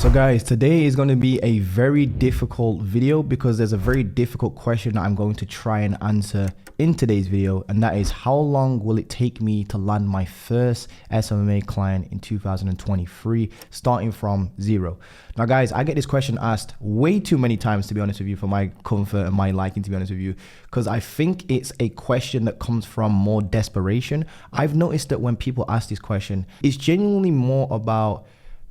So guys, today is going to be a very difficult video because there's a very difficult question that I'm going to try and answer in today's video, and that is, how long will it take me to land my first SMMA client in 2023, starting from zero? Now guys, I get this question asked way too many times, to be honest with you, for my comfort and my liking, to be honest with you, because I think it's a question that comes from more desperation. I've noticed that when people ask this question, it's genuinely more about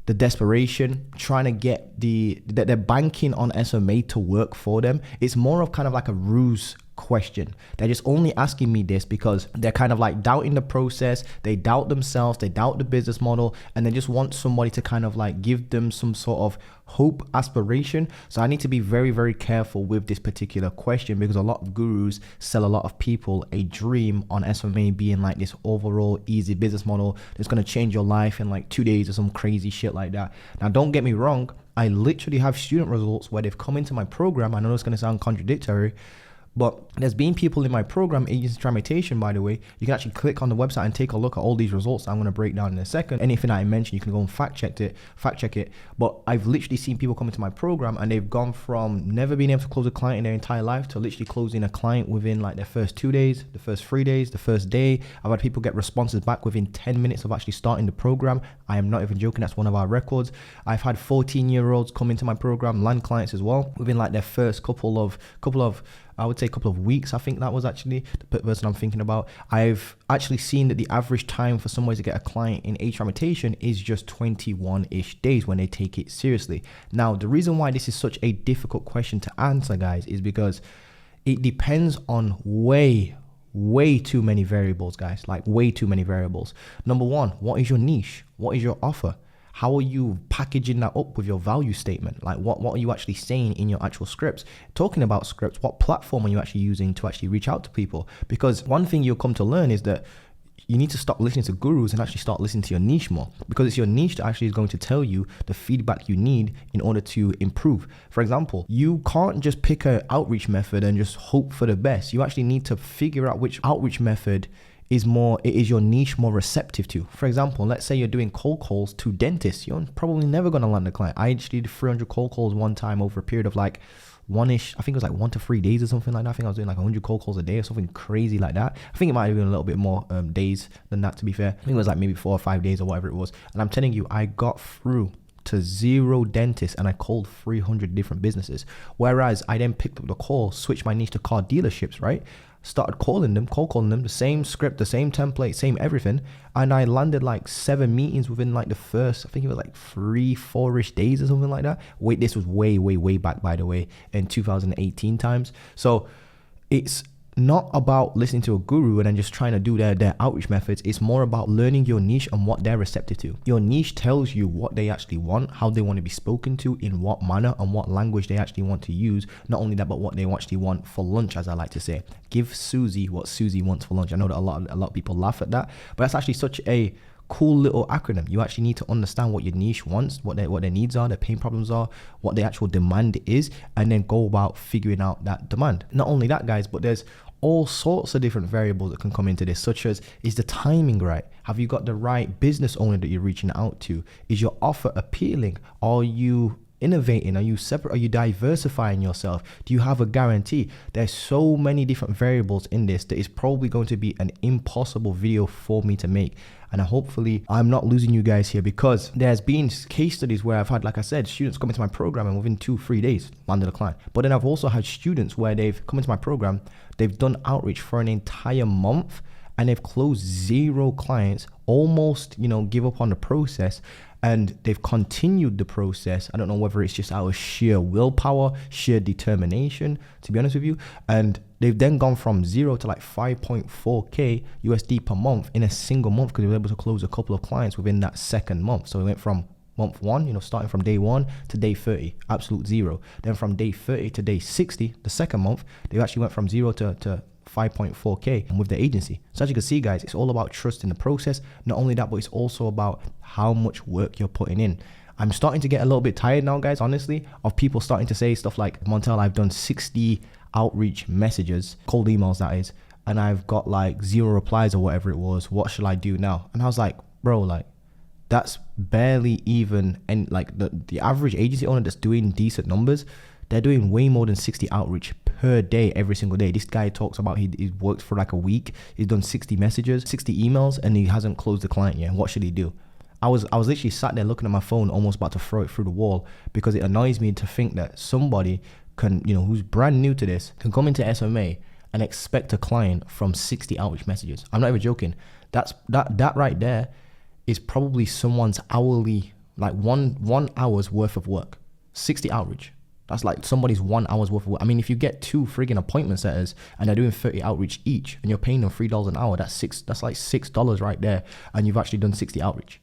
the desperation, trying to get that they're banking on SMA to work for them. It's more of kind of like a ruse question. They're just only asking me this because they're kind of like doubting the process, they doubt themselves, they doubt the business model, and they just want somebody to kind of like give them some sort of hope, aspiration. So I need to be very, very careful with this particular question, because a lot of gurus sell a lot of people a dream on SMA being like this overall easy business model that's going to change your life in like 2 days or some crazy shit like that. Now, don't get me wrong, I literally have student results where they've come into my program. I know it's going to sound contradictory, but there's been people in my program, Agency Tramitation, by the way. You can actually click on the website and take a look at all these results I'm going to break down in a second. Anything I mentioned, you can go and fact check it. But I've literally seen people come into my program and they've gone from never being able to close a client in their entire life to literally closing a client within like their first 2 days, the first 3 days, the first day. I've had people get responses back within 10 minutes of actually starting the program. I am not even joking. That's one of our records. I've had 14-year-olds come into my program, land clients as well, within like their first couple of I would say couple of weeks. I think that was actually the person I'm thinking about. I've actually seen that the average time for somebody to get a client in age tramitation is just 21-ish days when they take it seriously. Now, the reason why this is such a difficult question to answer, guys, is because it depends on way too many variables, guys, like way too many variables. Number one, what is your niche? What is your offer? How are you packaging that up with your value statement? Like what are you actually saying in your actual scripts? Talking about scripts, what platform are you actually using to actually reach out to people? Because one thing you'll come to learn is that you need to stop listening to gurus and actually start listening to your niche more, because it's your niche that actually is going to tell you the feedback you need in order to improve. For example, you can't just pick an outreach method and just hope for the best. You actually need to figure out which outreach method is your niche more receptive to. For example, let's say you're doing cold calls to dentists. You're probably never going to land a client. I actually did 300 cold calls one time over a period of like I think it was like 1 to 3 days or something like that. I think I was doing like 100 cold calls a day or something crazy like that. I think it might have been a little bit more days than that, to be fair. I think it was like maybe 4 or 5 days or whatever it was. And I'm telling you, I got through to 0 dentists and I called 300 different businesses. Whereas I then picked up the call, switched my niche to car dealerships, right? Started cold calling them, the same script, the same template, same everything. And I landed like 7 meetings within like the first, I think it was like 3-4-ish days or something like that. Wait, this was way back, by the way, in 2018 times. So it's not about listening to a guru and then just trying to do their outreach methods. It's more about learning your niche and what they're receptive to. Your niche tells you what they actually want, how they want to be spoken to, in what manner, and what language they actually want to use. Not only that, but what they actually want for lunch, as I like to say. Give Susie what Susie wants for lunch. I know that a lot of people laugh at that, but that's actually such a cool little acronym. You actually need to understand what your niche wants, what their needs are, their pain problems are, what the actual demand is, and then go about figuring out that demand. Not only that, guys, but there's all sorts of different variables that can come into this, such as, is the timing right? Have you got the right business owner that you're reaching out to? Is your offer appealing? Are you innovating? Are you separate? Are you diversifying yourself? Do you have a guarantee? There's so many different variables in this that is probably going to be an impossible video for me to make. And hopefully I'm not losing you guys here, because there's been case studies where I've had, like I said, students come into my program and within 2-3 days landed a client. But then I've also had students where they've come into my program, they've done outreach for an entire month and they've closed 0 clients, almost, give up on the process. And they've continued the process. I don't know whether it's just out of sheer willpower, sheer determination, to be honest with you. And they've then gone from 0 to like 5.4K USD per month in a single month, because they were able to close a couple of clients within that second month. So we went from month 1, starting from day 1 to day 30, absolute 0. Then from day 30 to day 60, the second month, they actually went from 0 to 5.4K with the agency. So as you can see, guys, it's all about trust in the process. Not only that, but it's also about how much work you're putting in. I'm starting to get a little bit tired now, guys, honestly, of people starting to say stuff like, Montell, I've done 60 outreach messages, cold emails that is, and I've got like 0 replies or whatever it was. What should I do now? And I was like, bro, like, That's barely even, and like the average agency owner that's doing decent numbers, they're doing way more than 60 outreach per day, every single day. This guy talks about he worked for like a week. He's done 60 messages, 60 emails, and he hasn't closed the client yet. What should he do? I was literally sat there looking at my phone, almost about to throw it through the wall, because it annoys me to think that somebody can, who's brand new to this, can come into SMA and expect a client from 60 outreach messages. I'm not even joking. That right there is probably someone's hourly, like one hour's worth of work. 60 outreach. That's like somebody's 1 hour's worth of work. I mean, if you get 2 friggin' appointment setters and they're doing 30 outreach each, and you're paying them $3 an hour, that's like $6 right there, and you've actually done 60 outreach.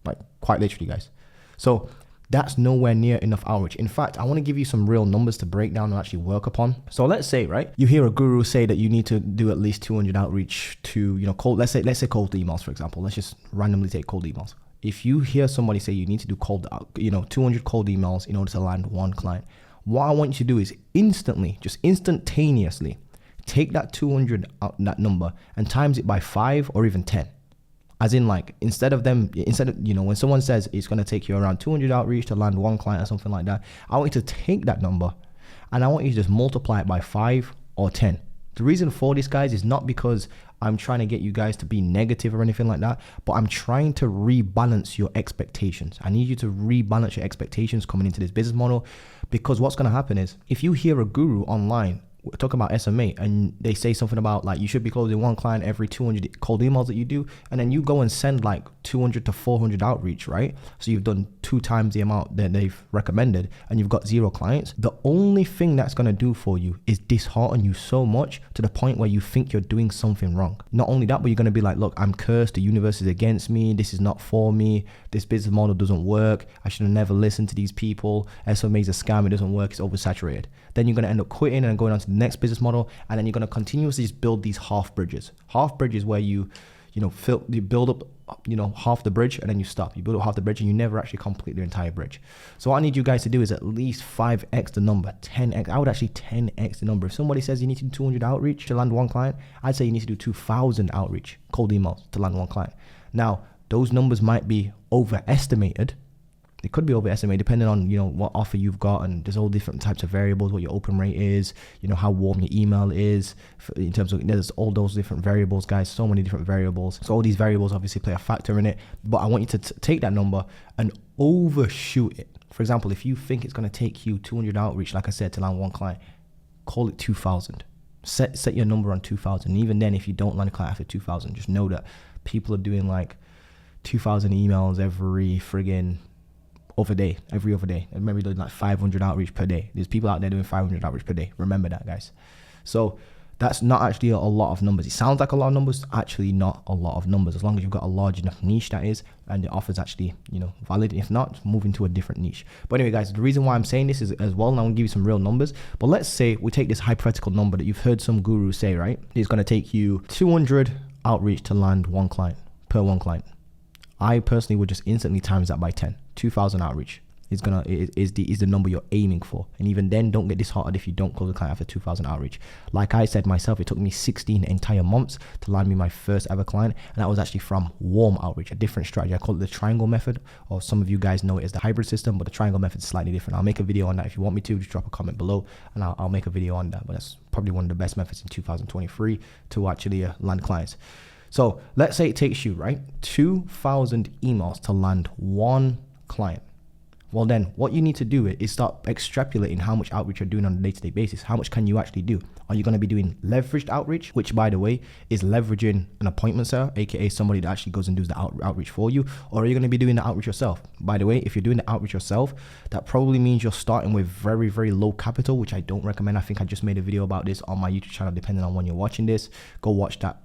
Like, quite literally, guys. So that's nowhere near enough outreach. In fact, I want to give you some real numbers to break down and actually work upon. So let's say, right, you hear a guru say that you need to do at least 200 outreach to, cold, let's say cold emails, for example. Let's just randomly take cold emails. If you hear somebody say you need to do 200 cold emails in order to land one client, what I want you to do is instantaneously take that 200 that number and times it by 5 or even 10. As in, like, instead of when someone says it's going to take you around 200 outreach to land one client or something like that, I want you to take that number and I want you to just multiply it by 5 or 10. The reason for this, guys, is not because I'm trying to get you guys to be negative or anything like that, but I'm trying to rebalance your expectations. I need you to rebalance your expectations coming into this business model, because what's going to happen is, if you hear a guru online talking about SMA and they say something about like you should be closing one client every 200 cold emails that you do, and then you go and send like 200 to 400 outreach, right? So you've done 2 times the amount that they've recommended and you've got 0 clients. The only thing that's going to do for you is dishearten you so much to the point where you think you're doing something wrong. Not only that, but you're going to be like, look, I'm cursed. The universe is against me. This is not for me. This business model doesn't work. I should have never listened to these people. SMA is a scam. It doesn't work. It's oversaturated. Then you're going to end up quitting and going on to the next business model, and then you're going to continuously just build these half bridges where you build up half the bridge and then you stop. You build up half the bridge and you never actually complete the entire bridge. So what I need you guys to do is at least 5x the number, 10x. I would actually 10x the number. If somebody says you need to do 200 outreach to land one client, I'd say you need to do 2,000 outreach cold emails to land one client. Now, those numbers might be overestimated. It could be overestimated depending on, what offer you've got, and there's all different types of variables, what your open rate is, how warm your email is, in terms of, there's all those different variables, guys, so many different variables. So all these variables obviously play a factor in it, but I want you to take that number and overshoot it. For example, if you think it's going to take you 200 outreach, like I said, to land one client, call it 2,000. Set your number on 2,000. Even then, if you don't land a client after 2,000, just know that people are doing like 2,000 emails every other day, and maybe doing like 500 outreach per day. There's people out there doing 500 outreach per day. Remember that, guys. So that's not actually a lot of numbers. It sounds like a lot of numbers, actually not a lot of numbers, as long as you've got a large enough niche, that is, and the offer's actually, valid. If not, move into a different niche. But anyway, guys, the reason why I'm saying this is as well, and I'm gonna give you some real numbers, but let's say we take this hypothetical number that you've heard some guru say, right? It's gonna take you 200 outreach to land one client, per one client. I personally would just instantly times that by 10. 2,000 outreach is the number you're aiming for. And even then, don't get disheartened if you don't close the client after 2,000 outreach. Like I said myself, it took me 16 entire months to land me my first ever client, and that was actually from warm outreach, a different strategy. I call it the triangle method, or some of you guys know it as the hybrid system, but the triangle method is slightly different. I'll make a video on that if you want me to. Just drop a comment below and I'll make a video on that. But that's probably one of the best methods in 2023 to actually land clients. So let's say it takes you, right, 2,000 emails to land one client. Well, then what you need to do is start extrapolating how much outreach you're doing on a day-to-day basis. How much can you actually do? Are you going to be doing leveraged outreach, which, by the way, is leveraging an appointment setter, aka somebody that actually goes and does the outreach for you? Or are you going to be doing the outreach yourself? By the way, if you're doing the outreach yourself, that probably means you're starting with very, very low capital, which I don't recommend. I think I just made a video about this on my YouTube channel, depending on when you're watching this. Go watch that,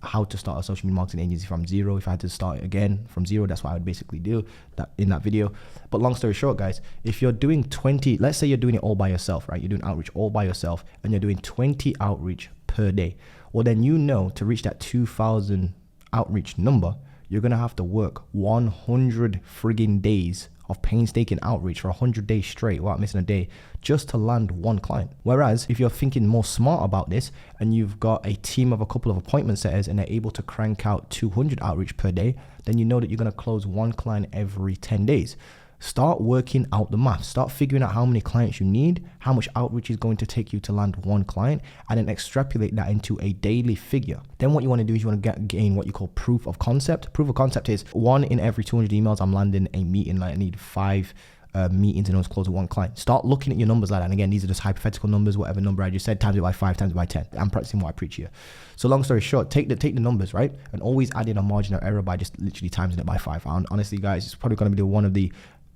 how to start a social media marketing agency from zero. If I had to start again from zero, that's what I would basically do that in that video. But long story short, guys, if you're doing 20, let's say you're doing it all by yourself, right? You're doing outreach all by yourself and you're doing 20 outreach per day. Well, then to reach that 2,000 outreach number, you're going to have to work 100 friggin' days of painstaking outreach for 100 days straight without missing a day just to land one client. Whereas if you're thinking more smart about this and you've got a team of a couple of appointment setters and they're able to crank out 200 outreach per day, then you know that you're going to close one client every 10 days. Start working out the math. Start figuring out how many clients you need, how much outreach is going to take you to land one client, and then extrapolate that into a daily figure. Then what you want to do is you want to gain what you call proof of concept. Proof of concept is 1 in every 200 emails I'm landing a meeting. Like I need 5 meetings in order to close one client. Start looking at your numbers like that. And again, these are just hypothetical numbers, whatever number I just said, times it by 5, times it by 10. I'm practicing what I preach here. So long story short, take the numbers, right? And always add in a margin of error by just literally timesing it by 5. Honestly, guys, it's probably going to be one of the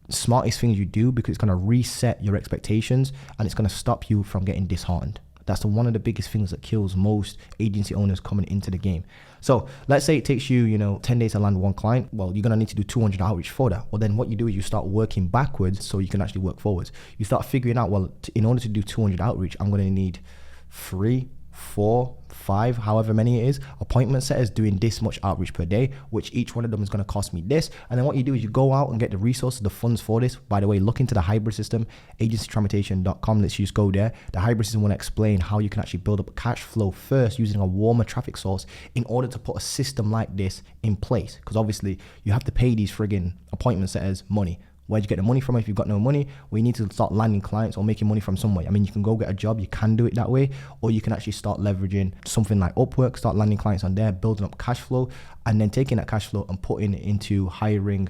smartest things you do because it's going to reset your expectations and it's going to stop you from getting disheartened. That's one of the biggest things that kills most agency owners coming into the game. So let's say it takes you, 10 days to land one client. Well, you're going to need to do 200 outreach for that. Well, then what you do is you start working backwards so you can actually work forwards. You start figuring out, well, in order to do 200 outreach, I'm going to need 3, 4, 5, however many it is, appointment setters doing this much outreach per day, which each one of them is going to cost me this. And then what you do is you go out and get the resources, the funds for this. By the way, look into the hybrid system, agencytransmutation.com. Let's just go there. The hybrid system will explain how you can actually build up cash flow first using a warmer traffic source in order to put a system like this in place. Because obviously you have to pay these friggin' appointment setters money. Where'd you get the money from if you've got no money? Well, you need to start landing clients or making money from somewhere. I mean, you can go get a job, you can do it that way, or you can actually start leveraging something like Upwork, start landing clients on there, building up cash flow, and then taking that cash flow and putting it into hiring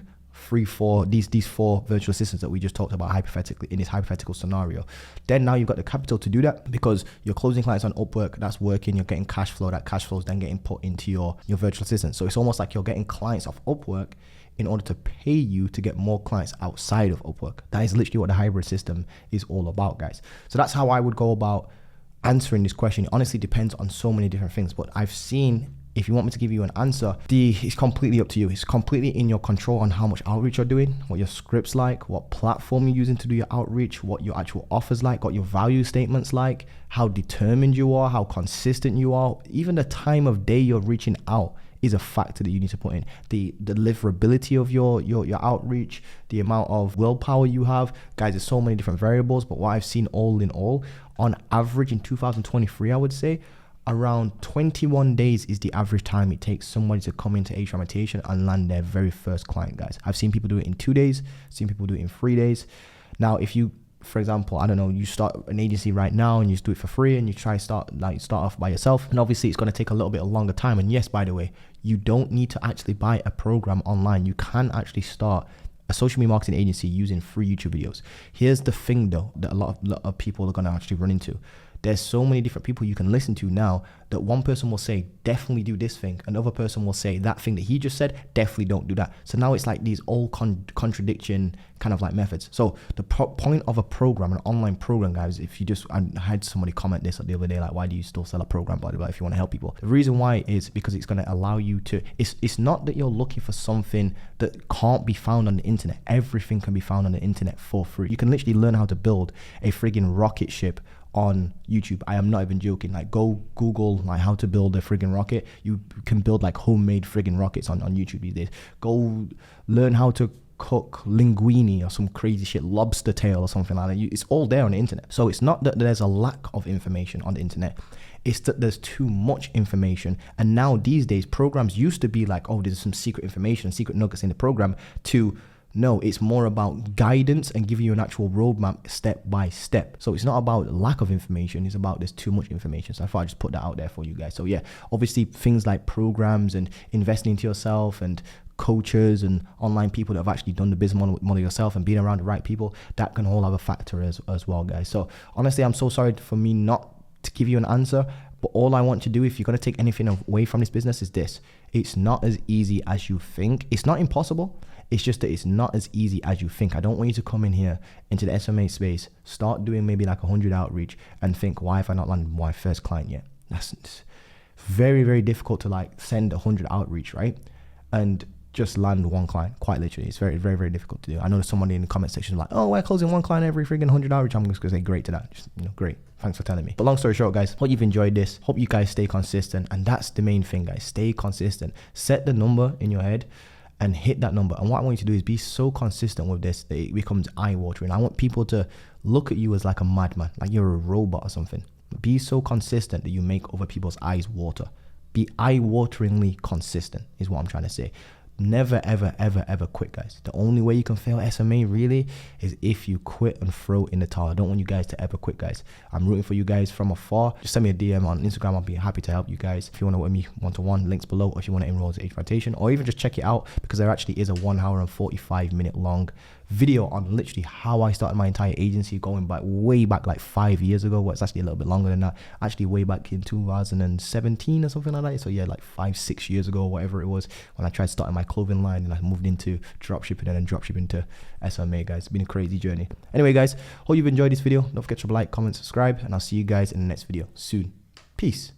these 4 virtual assistants that we just talked about hypothetically in this hypothetical scenario. Then now you've got the capital to do that because you're closing clients on Upwork, that's working, you're getting cash flow, that cash flow is then getting put into your virtual assistant. So it's almost like you're getting clients off Upwork in order to pay you to get more clients outside of Upwork. That is literally what the hybrid system is all about, guys. So that's how I would go about answering this question. It honestly depends on so many different things, but I've seen, if you want me to give you an answer, it's completely up to you. It's completely in your control on how much outreach you're doing, what your script's like, what platform you're using to do your outreach, what your actual offers like, what your value statements like, how determined you are, how consistent you are, even the time of day you're reaching out is a factor that you need to put in. The deliverability of your outreach, the amount of willpower you have. Guys, there's so many different variables, but what I've seen all in all, on average in 2023, I would say, around 21 days is the average time it takes somebody to come into Age Traumation and land their very first client, guys. I've seen people do it in 2 days, seen people do it in 3 days. Now, if you, for example, I don't know, you start an agency right now and you just do it for free and you try start off by yourself, and obviously it's going to take a little bit longer time. And yes, by the way, you don't need to actually buy a program online. You can actually start a social media marketing agency using free YouTube videos. Here's the thing though, that a lot of people are going to actually run into. There's so many different people you can listen to now that one person will say, definitely do this thing. Another person will say that thing that he just said, definitely don't do that. So now it's like these all contradiction kind of like methods. So the point of a program, an online program, guys, if you just, I had somebody comment this the other day, like, why do you still sell a program, blah, blah, blah, if you want to help people? The reason why is because it's going to allow you to, it's not that you're looking for something that can't be found on the internet. Everything can be found on the internet for free. You can literally learn how to build a friggin' rocket ship on YouTube. I am not even joking. Like, go Google like how to build a friggin' rocket. You can build like homemade friggin' rockets on YouTube these days. Go learn how to cook linguine or some crazy shit, lobster tail or something like that. It's all there on the internet. So it's not that there's a lack of information on the internet. It's that there's too much information. And now these days, programs used to be like, oh, there's some secret information, secret nuggets in the program, to no, it's more about guidance and giving you an actual roadmap step by step. So it's not about lack of information, it's about there's too much information. So I thought I'd just put that out there for you guys. So yeah, obviously things like programs and investing into yourself and coaches and online people that have actually done the business model yourself and being around the right people, that can all have a factor as well, guys. So honestly, I'm so sorry for me not to give you an answer, but all I want to do, if you're going to take anything away from this business, is this: it's not as easy as you think. It's not impossible. It's just that it's not as easy as you think. I don't want you to come in here into the SMMA space, start doing maybe like 100 outreach and think, why have I not landed my first client yet? That's very, very difficult to like send 100 outreach, right? And just land one client, quite literally. It's very, very, very difficult to do. I know there's somebody in the comment section like, oh, we're closing one client every freaking 100 outreach. I'm just going to say great to that. Just, great. Thanks for telling me. But long story short, guys, hope you've enjoyed this. Hope you guys stay consistent. And that's the main thing, guys. Stay consistent. Set the number in your head and hit that number. And what I want you to do is be so consistent with this that it becomes eye-watering. I want people to look at you as like a madman, like you're a robot or something. Be so consistent that you make other people's eyes water. Be eye-wateringly consistent is what I'm trying to say. Never, ever, ever, ever quit, guys. The only way you can fail SMA really is if you quit and throw in the towel. I don't want you guys to ever quit, guys. I'm rooting for you guys from afar. Just send me a DM on Instagram. I'll be happy to help you guys. If you want to work with me one-to-one, links below. Or if you want to enroll as an age foundation, or even just check it out, because there actually is a 1 hour and 45 minute long video on literally how I started my entire agency, going back way back like 5 years ago. Well, it's actually a little bit longer than that, actually way back in 2017 or something like that. So yeah, like 5-6 years ago, whatever it was, when I tried starting my clothing line and I moved into dropshipping and then dropshipping to SMMA, guys. It's been a crazy journey. Anyway, guys, hope you've enjoyed this video. Don't forget to like, comment, subscribe, and I'll see you guys in the next video soon. Peace.